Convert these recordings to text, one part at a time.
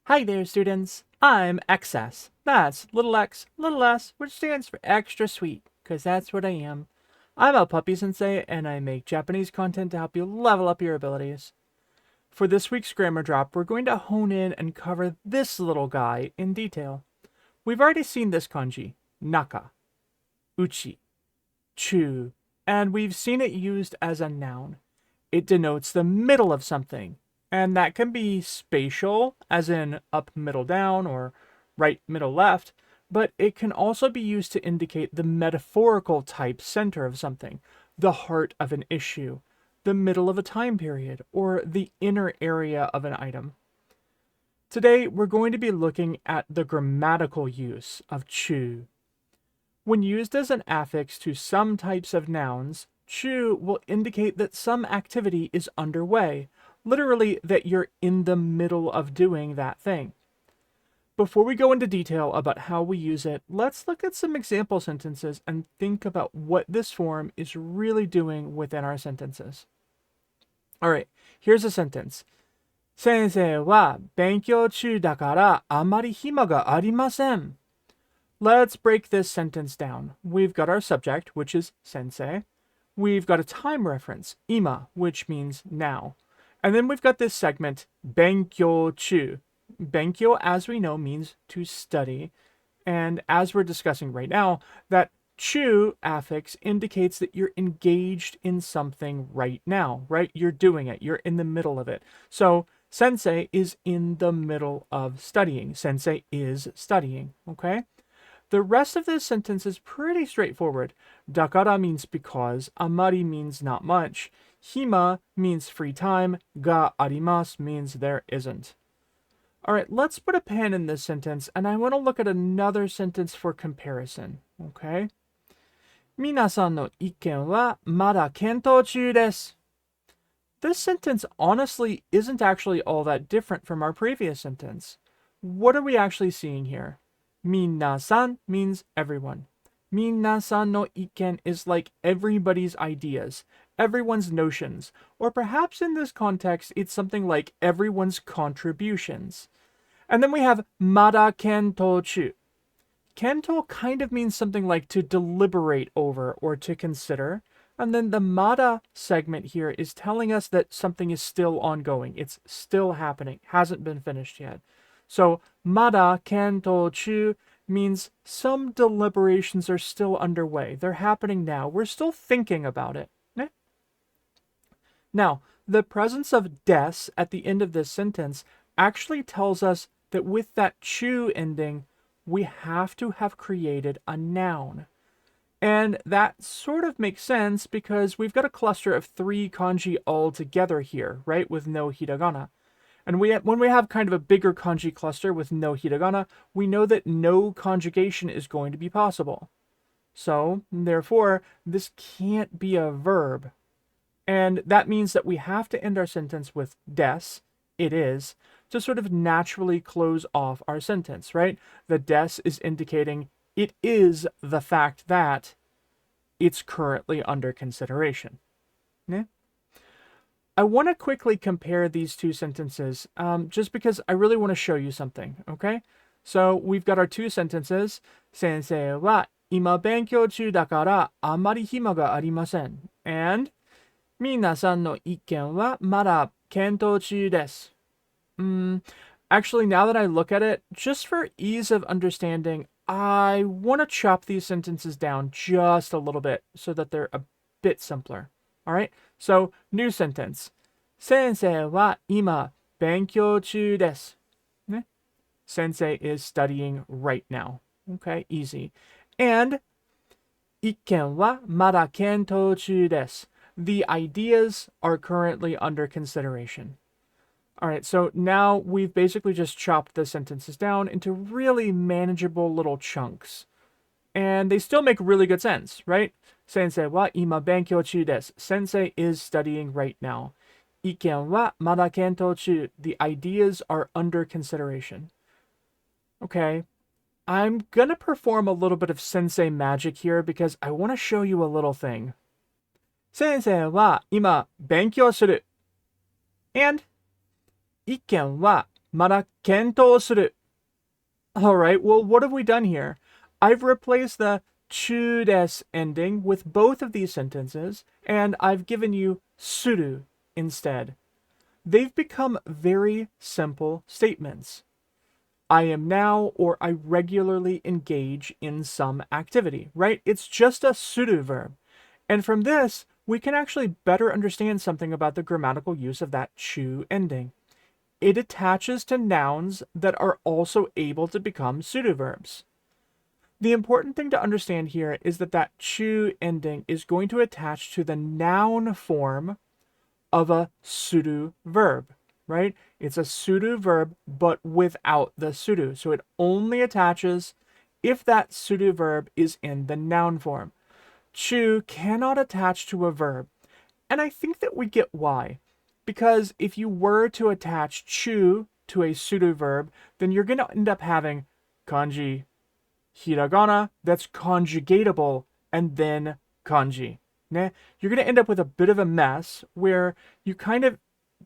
Hi there, students. I'm XS. That's little x, little s, which stands for extra sweet, because that's what I am. I'm a Puppy-sensei, and I make Japanese content to help you level up your abilities. For this week's grammar drop, we're going to hone in and cover this little guy in detail. We've already seen this kanji, naka, uchi, chu, and we've seen it used as a noun. It denotes the middle of something, and that can be spatial, as in up, middle, down, or right, middle, left, but it can also be used to indicate the metaphorical type center of something, the heart of an issue, the middle of a time period, or the inner area of an item. Today, we're going to be looking at the grammatical use of chu. When used as an affix to some types of nouns, chu will indicate that some activity is underway, literally that you're in the middle of doing that thing. Before we go into detail about how we use it, let's look at some example sentences and think about what this form is really doing within our sentences. All right, here's a sentence. 先生は勉強中だからあまり暇がありません. Let's break this sentence down. We've got our subject, which is sensei. We've got a time reference, ima, which means now. And then we've got this segment, benkyou chu. Benkyou, as we know, means to study. And as we're discussing right now, that chu affix indicates that you're engaged in something right now, right? You're doing it. You're in the middle of it. So sensei is in the middle of studying. Sensei is studying, okay? The rest of this sentence is pretty straightforward. Dakara means because, amari means not much, hima means free time, ga arimasu means there isn't. Alright, let's put a pin in this sentence, and I want to look at another sentence for comparison, okay? 皆さんの意見はまだ検討中です. This sentence honestly isn't actually all that different from our previous sentence. What are we actually seeing here? Minasan means everyone. Minasan no iken is like everybody's ideas, everyone's notions, or perhaps in this context, it's something like everyone's contributions. And then we have mada kento chu. Kento kind of means something like to deliberate over or to consider. And then the mada segment here is telling us that something is still ongoing. It's still happening, hasn't been finished yet. So, mada kento chu means some deliberations are still underway. They're happening now. We're still thinking about it. Eh? Now, the presence of des at the end of this sentence actually tells us that with that chu ending, we have to have created a noun. And that sort of makes sense because we've got a cluster of 3 kanji all together here, right, with no hiragana. And when we have kind of a bigger kanji cluster with no hiragana, we know that no conjugation is going to be possible. So, therefore, this can't be a verb. And that means that we have to end our sentence with des, it is, to sort of naturally close off our sentence, right? The des is indicating it is the fact that it's currently under consideration. Yeah? I want to quickly compare these two sentences just because I really want to show you something, okay? So we've got our two sentences. 先生は今勉強中だからあまり暇がありません. And 皆さんの意見はまだ検討中です. Actually, now that I look at it, just for ease of understanding, I want to chop these sentences down just a little bit so that they're a bit simpler. All right? So, new sentence. 先生は今勉強中です. Sensei is studying right now. Okay, easy. And 意見はまだ検討中です. The ideas are currently under consideration. All right, so now we've basically just chopped the sentences down into really manageable little chunks. And they still make really good sense, right? Sensei wa ima benkyou chu desu. Sensei is studying right now. Iken wa mada kento chu. The ideas are under consideration. Okay, I'm gonna perform a little bit of sensei magic here because I want to show you a little thing. Sensei wa ima benkyou suru. And 意見は mada kento suru. All right, well, what have we done here? I've replaced the chu desu ending with both of these sentences, and I've given you suru instead. They've become very simple statements. I am now, or I regularly engage in some activity, right? It's just a suru verb. And from this, we can actually better understand something about the grammatical use of that chu ending. It attaches to nouns that are also able to become pseudoverbs. The important thing to understand here is that that chu ending is going to attach to the noun form of a pseudo verb, right? It's a pseudo verb, but without the pseudo. So it only attaches if that pseudo verb is in the noun form. Chu cannot attach to a verb. And I think that we get why. Because if you were to attach chu to a pseudo verb, then you're going to end up having kanji, hiragana, that's conjugatable, and then kanji. You're going to end up with a bit of a mess where you kind of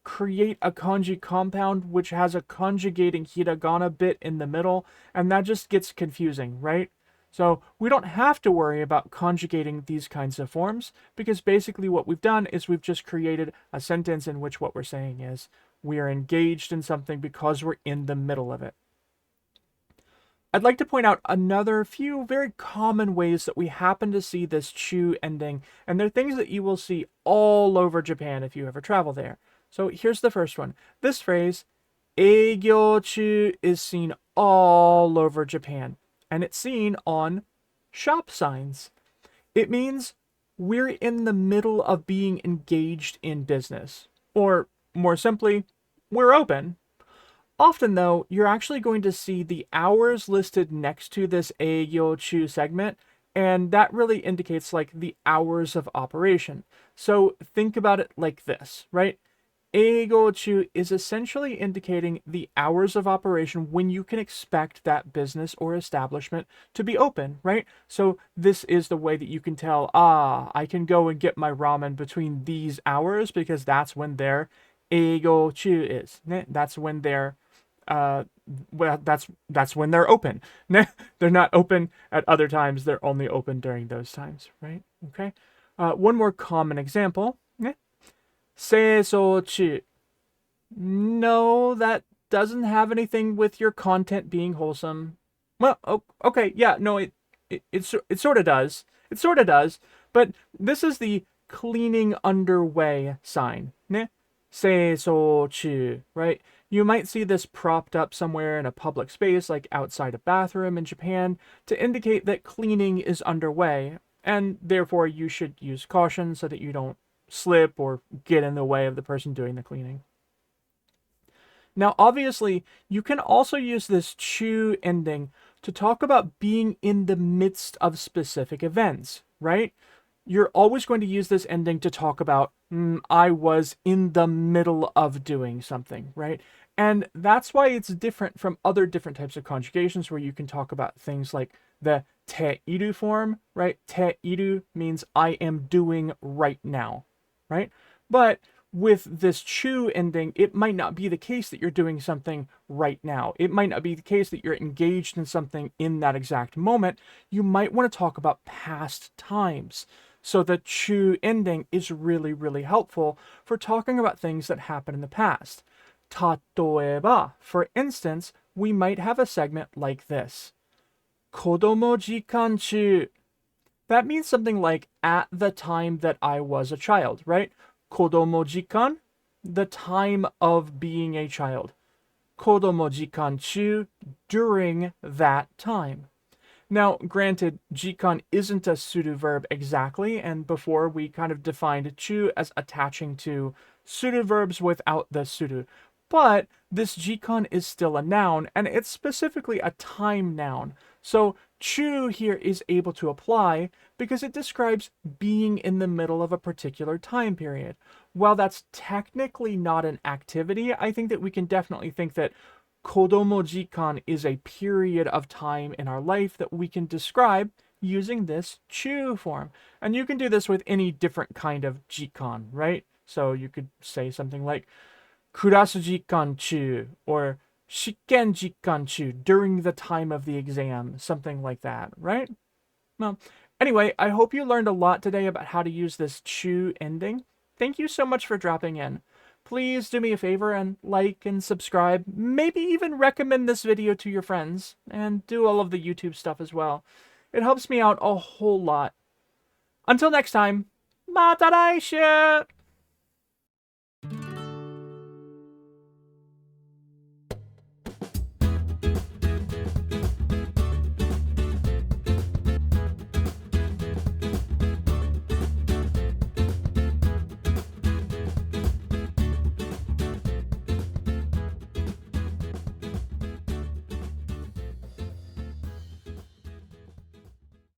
create a kanji compound which has a conjugating hiragana bit in the middle, and that just gets confusing, right? So we don't have to worry about conjugating these kinds of forms, because basically what we've done is we've just created a sentence in which what we're saying is we are engaged in something because we're in the middle of it. I'd like to point out another few very common ways that we happen to see this chu ending, and they're things that you will see all over Japan if you ever travel there. So here's the first one. This phrase, eigyo chu, is seen all over Japan, and it's seen on shop signs. It means we're in the middle of being engaged in business, or more simply, we're open. Often, though, you're actually going to see the hours listed next to this eigyo-chu segment, and that really indicates like the hours of operation. So think about it like this, right? Eigo-chu is essentially indicating the hours of operation when you can expect that business or establishment to be open, right? So this is the way that you can tell, I can go and get my ramen between these hours because that's when their eigo-chu is. That's when they're well, that's when they're open. They're not open at other times. They're only open during those times, right? Okay. One more common example. Seisochi. No, that doesn't have anything with your content being wholesome. Well, okay, yeah, no, it sort of does. It sort of does. But this is the cleaning underway sign. Ne? Seisochi, right? You might see this propped up somewhere in a public space, like outside a bathroom in Japan, to indicate that cleaning is underway, and therefore you should use caution so that you don't slip or get in the way of the person doing the cleaning. Now, obviously, you can also use this chu ending to talk about being in the midst of specific events, right? You're always going to use this ending to talk about, I was in the middle of doing something, right? And that's why it's different from other different types of conjugations where you can talk about things like the te iru form, right? Te iru means I am doing right now, right? But with this chu ending, it might not be the case that you're doing something right now. It might not be the case that you're engaged in something in that exact moment. You might want to talk about past times. So the chu ending is really, really helpful for talking about things that happened in the past. Tatoeba, for instance, we might have a segment like this. Kodomo jikan chu. That means something like at the time that I was a child, right? Kodomo jikan, the time of being a child. Kodomo jikan chu, during that time. Now, granted, jikan isn't a pseudo verb exactly, and before we kind of defined chu as attaching to pseudo verbs without the pseudo. But this jikan is still a noun, and it's specifically a time noun. So chu here is able to apply because it describes being in the middle of a particular time period. While that's technically not an activity, I think that we can definitely think that Kodomo jikan is a period of time in our life that we can describe using this chu form. And you can do this with any different kind of jikan, right? So you could say something like kurasu jikan chu or shikenji kanchu during the time of the exam, something like that, right? Well, anyway, I hope you learned a lot today about how to use this chu ending. Thank you so much for dropping in. Please do me a favor and like and subscribe, maybe even recommend this video to your friends, and do all of the YouTube stuff as well. It helps me out a whole lot. Until next time, mata raishu!